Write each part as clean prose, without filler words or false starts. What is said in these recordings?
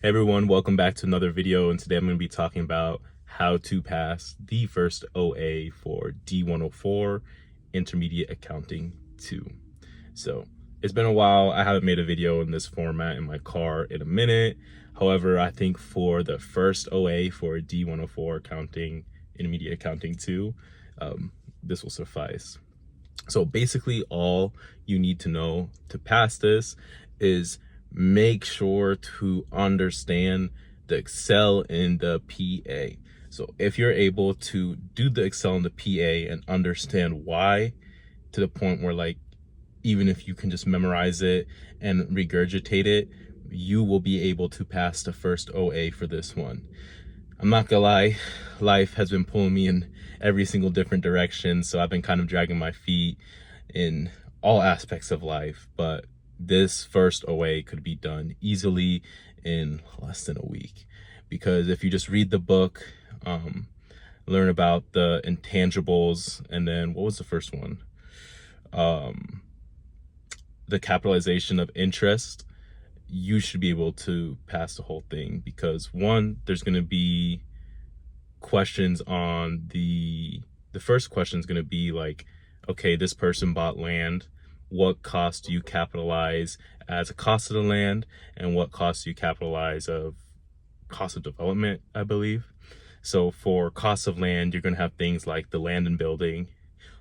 Hey everyone, welcome back to another video, and today I'm going to be talking about how to pass the first OA for D104 Intermediate Accounting 2. So it's been a while. I haven't made a video in this format in my car in a minute. However, I think for the first OA for D104 Intermediate Accounting 2, this will suffice. So basically all you need to know to pass this is make sure to understand the Excel in the PA. So if you're able to do the Excel in the PA and understand why, to the point where, like, even if you can just memorize it and regurgitate it, you will be able to pass the first OA for this one. I'm not gonna lie, life has been pulling me in every single different direction, so I've been kind of dragging my feet in all aspects of life, but this first OA could be done easily in less than a week. Because if you just read the book, learn about the intangibles, and then what was the first one? The capitalization of interest, you should be able to pass the whole thing. Because one, there's going to be questions on the first question is going to be like, okay, this person bought land. What cost do you capitalize as a cost of the land, and what cost do you capitalize of cost of development, I believe. So for cost of land, you're going to have things like the land and building,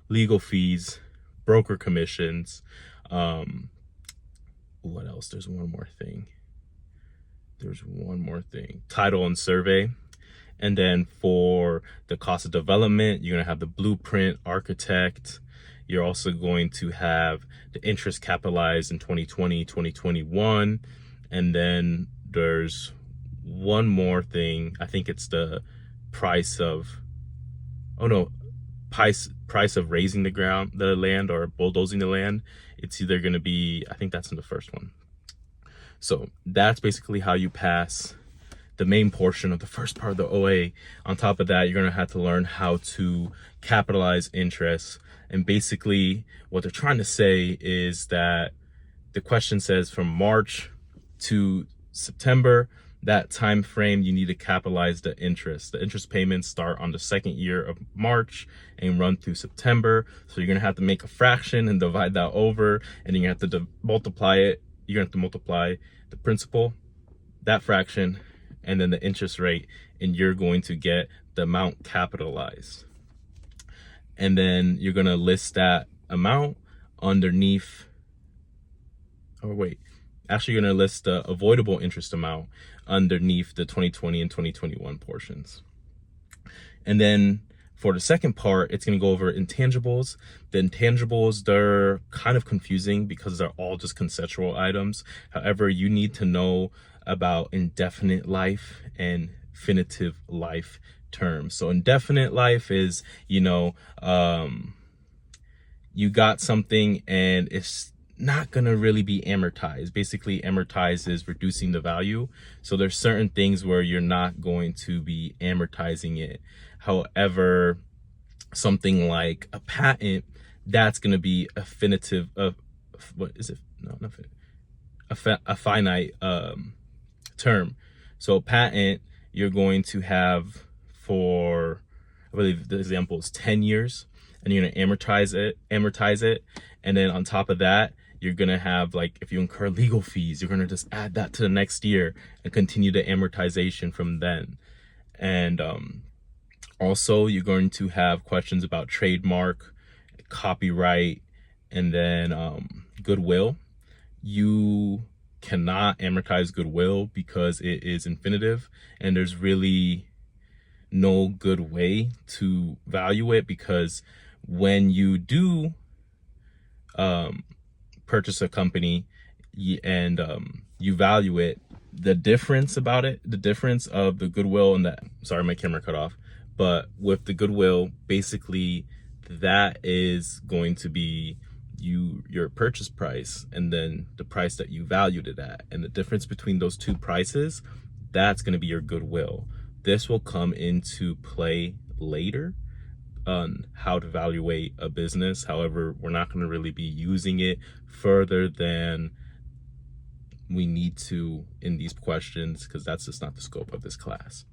legal fees, broker commissions. What else? There's one more thing. Title and survey. And then for the cost of development, you're going to have the blueprint, architect. You're also going to have the interest capitalized in 2020, 2021. And then there's one more thing. I think it's the price of raising the land or bulldozing the land. It's either going to be, I think that's in the first one. So that's basically how you pass the main portion of the first part of the OA. On top of that, you're going to have to learn how to capitalize interest. And basically what they're trying to say is that the question says from March to September, that time frame, you need to capitalize the interest. The interest payments start on the second year of March and run through September. So you're going to have to make a fraction and divide that over, and then you have to multiply it. You're going to have to multiply the principal, that fraction, and then the interest rate, and you're going to get the amount capitalized. And then you're going to list that amount underneath, you're going to list the avoidable interest amount underneath the 2020 and 2021 portions. And then for the second part, it's going to go over intangibles. The intangibles, they're kind of confusing because they're all just conceptual items. However, you need to know about indefinite life and definitive life terms. So indefinite life is, you got something and it's not going to really be amortized. Basically, amortized is reducing the value. So there's certain things where you're not going to be amortizing it. However, something like a patent, that's going to be a finite term. So patent, you're going to have for, I believe the example is 10 years, and you're going to amortize it. And then on top of that, you're going to have, like, if you incur legal fees, you're going to just add that to the next year and continue the amortization from then. And also, you're going to have questions about trademark, copyright, and then goodwill. You cannot amortize goodwill because it is infinitive, and there's really no good way to value it, because when you do purchase a company and you value it, the difference of the goodwill and that, sorry, my camera cut off, but with the goodwill, basically that is going to be your purchase price and then the price that you valued it at, and the difference between those two prices, that's going to be your goodwill. This will come into play later on how to evaluate a business. However, we're not going to really be using it further than we need to in these questions, because that's just not the scope of this class.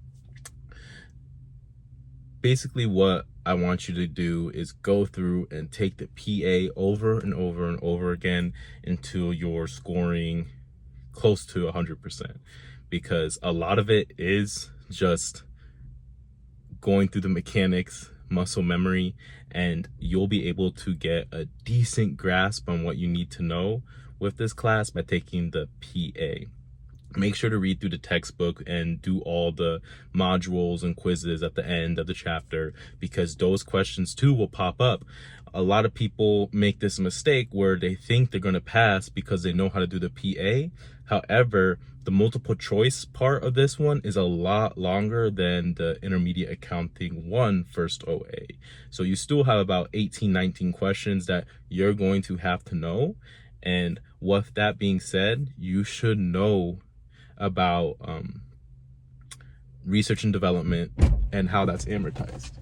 Basically, what I want you to do is go through and take the PA over and over and over again until you're scoring close to 100%, because a lot of it is just going through the mechanics, muscle memory, and you'll be able to get a decent grasp on what you need to know with this class by taking the PA. Make sure to read through the textbook and do all the modules and quizzes at the end of the chapter, because those questions too will pop up. A lot of people make this mistake where they think they're going to pass because they know how to do the PA. However, the multiple choice part of this one is a lot longer than the Intermediate Accounting 1 first OA. So you still have about 18, 19 questions that you're going to have to know. And with that being said, you should know about research and development and how that's amortized.